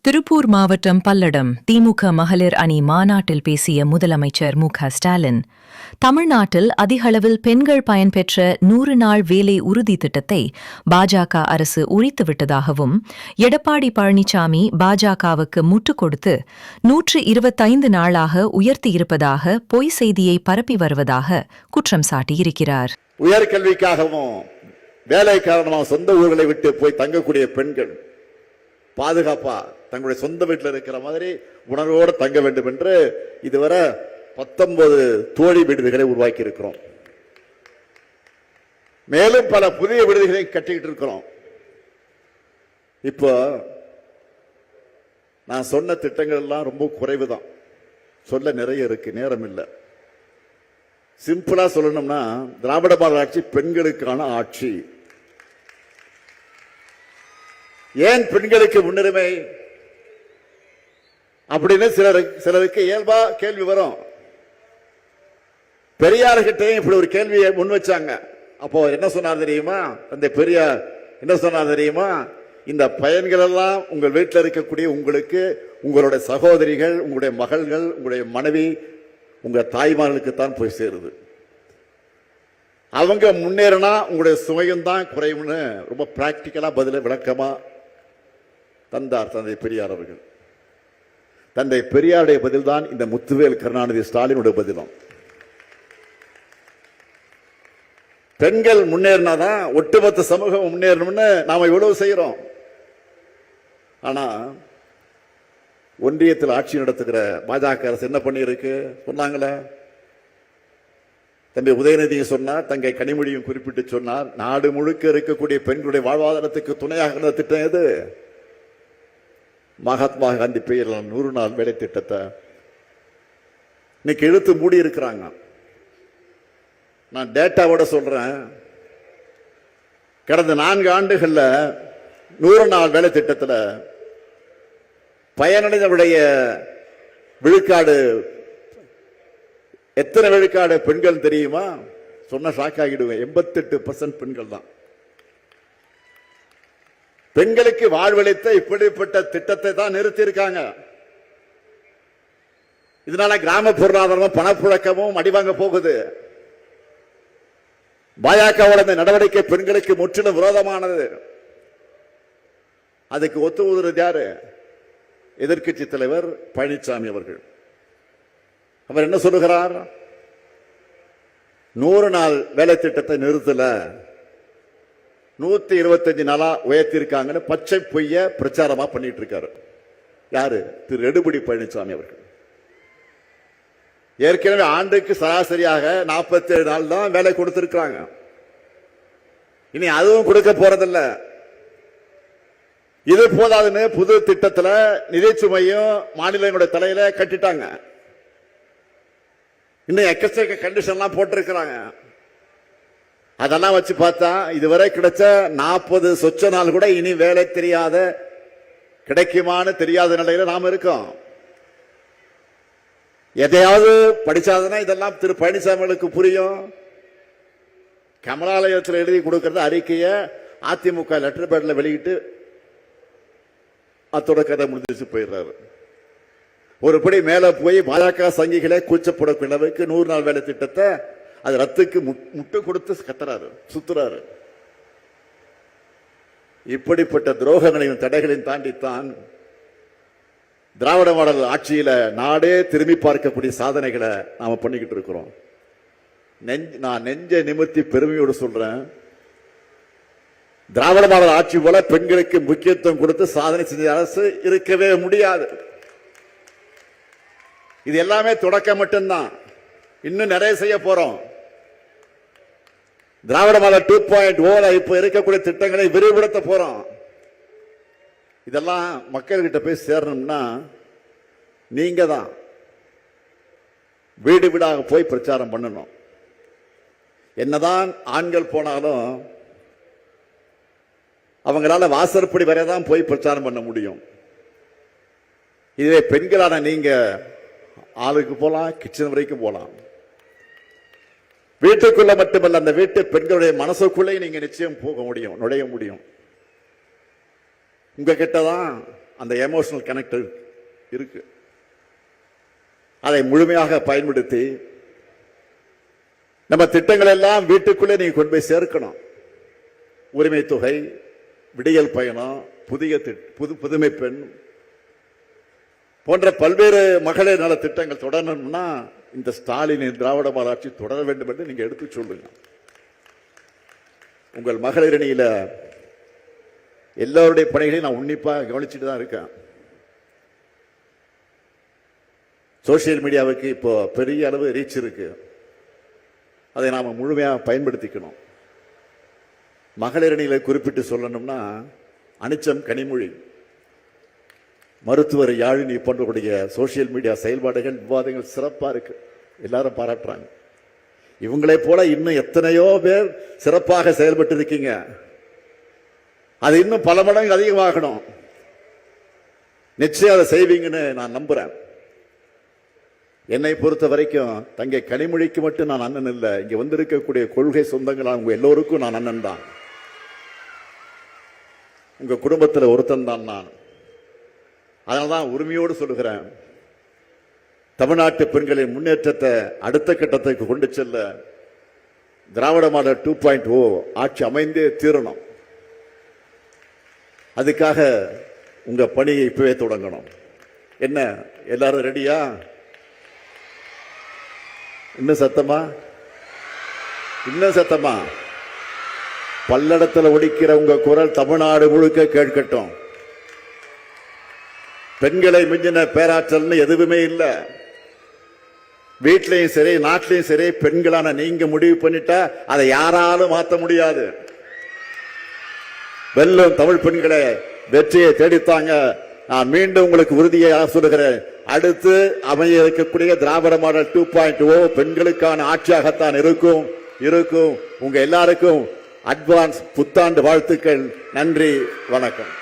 திருப்பூர் மாவட்டம் பல்லடம் திமுக மகளிர் அணி மாநாட்டில் பேசிய முதலமைச்சர் மு.க.ஸ்டாலின், தமிழ்நாட்டில் அதிகளவில் பெண்கள் பயன்பெற்ற 100 நாள் வேலை உறுதி திட்டத்தை பாஜக அரசு உரித்துவிட்டதாகவும், எடப்பாடி பழனிசாமி பாஜகவுக்கு முட்டுக் கொடுத்து 125 நாளாக உயர்த்தியிருப்பதாக பொய் செய்தியை பரப்பி வருவதாக குற்றம் சாட்டியிருக்கிறார். உயர்கல்விக்காகவும் வேலை காரணமாக சொந்த ஊர்களை விட்டு போய் தங்கக்கூடிய பெண்கள் பாதுகாப்பா தங்களுடைய சொந்த வீட்டில் இருக்கிற மாதிரி உணர்வோடு தங்க வேண்டும் என்று இதுவரை 19 தோழி விடுதிகளை உருவாக்கி இருக்கிறோம். மேலும் பல புதிய விடுதிகளை கட்டிக்கிட்டு இருக்கிறோம். இப்போ நான் சொன்ன திட்டங்கள் எல்லாம் ரொம்ப குறைவுதான், சொல்ல நிறைய இருக்கு, நேரம் இல்லை. சிம்பிளா சொல்லணும்னா, திராவிட மாடல் ஆட்சி பெண்களுக்கான ஆட்சி. ஏன் பெண்களுக்கு முன்னுரிமை அப்படின்னு சிலருக்கு இயல்பா கேள்வி வரும். பெரியார்கிட்டையும் இப்படி ஒரு கேள்வியை முன் வச்சாங்க. அப்போ என்ன சொன்னார் தெரியுமா? அந்த பெரியார் என்ன சொன்னார் தெரியுமா? இந்த பயன்கள் எல்லாம் உங்கள் வீட்டில் இருக்கக்கூடிய உங்களுக்கு, உங்களுடைய சகோதரிகள், உங்களுடைய மகள்கள், உங்களுடைய மனைவி, உங்க தாய்மார்களுக்கு தான் போய் சேருது. அவங்க முன்னேறினா உங்களுடைய சுமையும் தான் குறையும்னு ரொம்ப பிராக்டிக்கலா பதில விளக்கமா தந்தார் தந்தை பெரியார் அவர்கள். தந்தை பெரியாருடைய பதில் தான் இந்த முத்துவேல் கருணாநிதி ஸ்டாலினுடைய பதிலும். பெண்கள் முன்னேறினாதான் ஒட்டுமொத்த சமூகம் முன்னேறணும்னு நாம இவ்வளவு செய்யறோம். ஆனா ஒன்றியத்தில் ஆட்சி நடத்துகிற பாஜக அரசு என்ன பண்ணியிருக்கு சொன்னாங்களே? தம்பி உதயநிதி சொன்னார், தங்கை கனிமொழியும் குறிப்பிட்டு சொன்னார், நாடு முழுக்க இருக்கக்கூடிய பெண்களுடைய வாழ்வாதாரத்துக்கு துணையாக இருந்த திட்டம் எது? மகாத்மா காந்தி பெயரில் 100 நாள் வேலை திட்டத்தை இன்னைக்கு இழுத்து மூடி இருக்கிறாங்க. நான் டேட்டாவோட சொல்றேன். கடந்த 4 ஆண்டுகள்ல 100 நாள் வேலை திட்டத்தில் பயனடைந்தவருடைய விழுக்காடு எத்தனை விழுக்காடு பெண்கள் தெரியுமா? சொன்ன ஷாக் ஆகிடுவேன். 88% பெண்கள் தான். பெண்களுக்கு வாழ்வளித்த இப்படிப்பட்ட திட்டத்தை தான் நிறுத்தி இருக்காங்க. இதனால கிராம பொருளாதாரமும் பணப்புழக்கமும் அடிவாங்க போகுது. பாஜகவோட இந்த நடவடிக்கை பெண்களுக்கு முற்றிலும் விரோதமானது. அதுக்கு ஒத்து ஊதுறது யாரு? எதிர்க்கட்சி தலைவர் பழனிசாமி அவர்கள். அவர் என்ன சொல்லுகிறார்? 100 நாள் வேலை திட்டத்தை நிறுத்தல, 125 நாளா உயர்த்திருக்காங்கன்னு பச்சை பொய்ய பிரச்சாரமா பண்ணிட்டு இருக்காரு. யாரு? திரு எடப்பாடி பழனிசாமி அவர்கள். ஏற்கனவே ஆண்டுக்கு சராசரியாக 47 நாள் தான் வேலை கொடுத்திருக்காங்க. இனி அதுவும் கொடுக்க போறதில்ல. இது போதாதுன்னு புது திட்டத்தில் நிதி சுமையும் மாநிலங்களுடைய தலையில கட்டிட்டாங்க. இன்னும் எக்கச்சக்க கண்டிஷன்லாம் போட்டிருக்கிறாங்க. அதெல்லாம் வச்சு பார்த்தா இதுவரை கிடைச்ச 40 சொச்ச நாள் கூட இனி வேலை தெரியாத, கிடைக்குமான்னு தெரியாத நிலையில நாம இருக்கோம். எதையாவது படிச்சாதுன்னா இதெல்லாம் திரு பழனிசாமிகளுக்கு புரியும். கமலாலயத்தில் எழுதி கொடுக்கறது அறிக்கையை அதிமுக லெட்டர் பேட்ல வெளியிட்டு அத்தோட கதை முடிஞ்சிச்சு போயிடுறாரு. ஒரு படி மேல போய் பாஜக சங்கிகளை கூச்சப்படக்கூடிய அளவுக்கு 100 நாள் வேலை திட்டத்தை அது ரத்துக்கு முட்டு கொடுத்து கத்துறாரு, சுத்துறாரு. இப்படிப்பட்ட துரோகங்களையும் தடைகளையும் தாண்டித்தான் திராவிட மாடல் ஆட்சியில நாடே திரும்பி பார்க்கக்கூடிய சாதனைகளை நாம பண்ணிக்கிட்டு இருக்கிறோம். நான் நெஞ்ச நிமிர்த்தி பெருமையோடு சொல்றேன், திராவிட மாடல் ஆட்சி போல பெண்களுக்கு முக்கியத்துவம் கொடுத்து சாதனை செஞ்ச அரசு இருக்கவே முடியாது. இது எல்லாமே தொடக்கம் மட்டும்தான். இன்னும் நிறைய செய்ய போறோம். திராவிட மாடல் 2.0 இப்ப இருக்கக்கூடிய திட்டங்களை விரிவுபடுத்த போறோம். இதெல்லாம் மக்கள்கிட்ட போய் சேரணும்னா நீங்க தான் வீடு வீடாக போய் பிரச்சாரம் பண்ணணும். என்னதான் ஆண்கள் போனாலும் அவங்களால வாசற்படி வரைதான் போய் பிரச்சாரம் பண்ண முடியும். இதுவே பெண்களான நீங்க ஆளுக்கு போலாம், கிச்சன் வரைக்கும் போலாம். வீட்டுக்குள்ள மட்டுமல்ல, அந்த வீட்டு பெண்களுடைய மனசுக்குள்ளே நீங்க நிச்சயம் போக முடியும், நுழைய முடியும். உங்க கிட்டதான் அந்த எமோஷனல் கனெக்ட் இருக்கு. அதை முழுமையாக பயன்படுத்தி நம்ம திட்டங்கள் எல்லாம் வீட்டுக்குள்ளே நீங்க கொண்டு போய் சேர்க்கணும். உரிமை தொகை, விடியல் பயணம், புதுமை பெண் போன்ற பல்வேறு மகளிர் நல திட்டங்கள் தொடரணும்னா இந்த ஸ்டாலினின் திராவிட மாடல் ஆட்சி தொடர வேண்டும் என்று நீங்க எடுத்து சொல்லுங்க. உங்கள் மகளிர் அணியில எல்லாருடைய பணிகளையும் நான் உன்னிப்பாக கவனிச்சுட்டு தான் இருக்கேன். சோசியல் மீடியாவுக்கு இப்போ பெரிய அளவு ரீச் இருக்கு. அதை நாம முழுமையாக பயன்படுத்திக்கணும். மகளிர் அணியில குறிப்பிட்டு சொல்லணும்னா அனிச்சம் கனிமொழி, மருத்துவர் யாழினி போன்றவருடைய சோசியல் மீடியா செயல்பாடுகள், விவாதங்கள் சிறப்பா இருக்கு. எல்லாரும் பாராட்டுறாங்க. இவங்களை போல இன்னும் எத்தனையோ பேர் சிறப்பாக செயல்பட்டு இருக்கீங்க. அது இன்னும் பல மடங்கு அதிகமாகணும். நிச்சயம் அதை செய்வீங்கன்னு நான் நம்புறேன். என்னை பொறுத்த வரைக்கும் தங்கை கனிமொழிக்கு மட்டும் நான் அண்ணன் இல்லை, இங்க வந்திருக்கக்கூடிய கொள்கை சொந்தங்கள் உங்க எல்லோருக்கும் நான் அண்ணன் தான். உங்க குடும்பத்தில் ஒருத்தன் தான் நான். அதனால்தான் உரிமையோடு சொல்லுகிறேன், தமிழ்நாட்டு பெண்களின் முன்னேற்றத்தை அடுத்த கட்டத்துக்கு கொண்டு செல்ல திராவிட மாடல் 2.0 ஆட்சி அமைந்தே தீரணும். அதுக்காக உங்க பணியை இப்பவே தொடங்கணும். என்ன எல்லாரும் ரெடியா? இன்னும் சத்தமா? இன்னும் சத்தமா? பல்லடத்தில் ஒலிக்கிற உங்க குரல் தமிழ்நாடு முழுக்க கேட்கட்டும். பெண்களை மிஞ்சின பேராற்றல்னு எதுவுமே இல்லை. வீட்லையும் சரி நாட்டிலையும் சரி பெண்களான நீங்க முடிவு பண்ணிட்டா அதை யாராலும் மாற்ற முடியாது. வெல்லும் தமிழ் பெண்களை வெற்றியை தேடித்தாங்க. நான் மீண்டும் உங்களுக்கு உறுதியாக சொல்லுகிறேன், அடுத்து அமைய இருக்கக்கூடிய திராவிட மாடல் 2.0 பெண்களுக்கான ஆட்சியாகத்தான் இருக்கும். உங்க எல்லாருக்கும் அட்வான்ஸ் புத்தாண்டு வாழ்த்துக்கள். நன்றி, வணக்கம்.